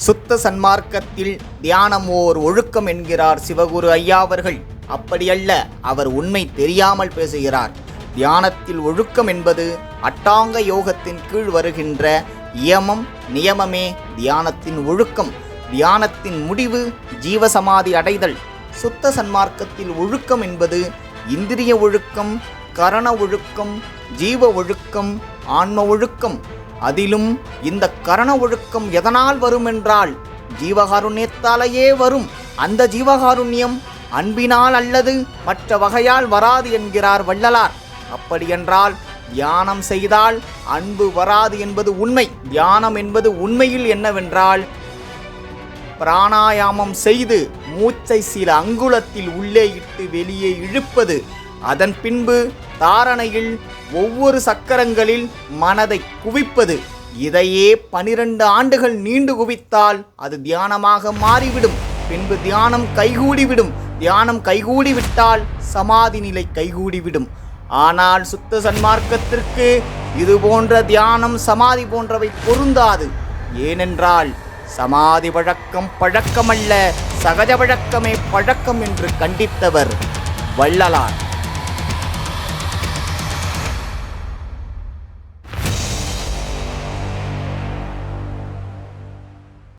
சுத்த சன்மார்க்கத்தில் தியானம் ஓர் ஒழுக்கம் என்கிறார் சிவகுரு ஐயா அவர்கள். அப்படியல்ல, அவர் உண்மை தெரியாமல் பேசுகிறார். தியானத்தில் ஒழுக்கம் என்பது அட்டாங்க யோகத்தின் கீழ் வருகின்ற இயமம் நியமமே தியானத்தின் ஒழுக்கம். தியானத்தின் முடிவு ஜீவசமாதி அடைதல். சுத்த சன்மார்க்கத்தில் ஒழுக்கம் என்பது இந்திரிய ஒழுக்கம், கரண ஒழுக்கம், ஜீவ ஒழுக்கம், ஆன்ம ஒழுக்கம். அதிலும் இந்த கரண ஒழுக்கம் எதனால் வரும் என்றால் ஜீவகாருண்யத்தாலேயே வரும். அந்த ஜீவகாருண்யம் அன்பினால் அல்லது மற்ற வகையால் வராது என்கிறார் வள்ளலார். அப்படியென்றால் தியானம் செய்தால் அன்பு வராது என்பது உண்மை. தியானம் என்பது உண்மையில் என்னவென்றால், பிராணாயாமம் செய்து மூச்சை சில அங்குலத்தில் உள்ளே இட்டு வெளியே இழுப்பது. அதன் பின்பு தாரணையில் ஒவ்வொரு சக்கரங்களில் மனதை குவிப்பது. இதையே 12 ஆண்டுகள் நீண்டு குவித்தால் அது தியானமாக மாறிவிடும். பின்பு தியானம் கைகூடிவிடும். தியானம் கைகூடிவிட்டால் சமாதி நிலை கைகூடிவிடும். ஆனால் சுத்த சன்மார்க்கத்திற்கு இது போன்ற தியானம் சமாதி போன்றவை பொருந்தாது. ஏனென்றால் சமாதி பழக்கம் பழக்கமல்ல, சகஜ பழக்கமே பழக்கம் என்று கண்டித்தவர் வள்ளலார்.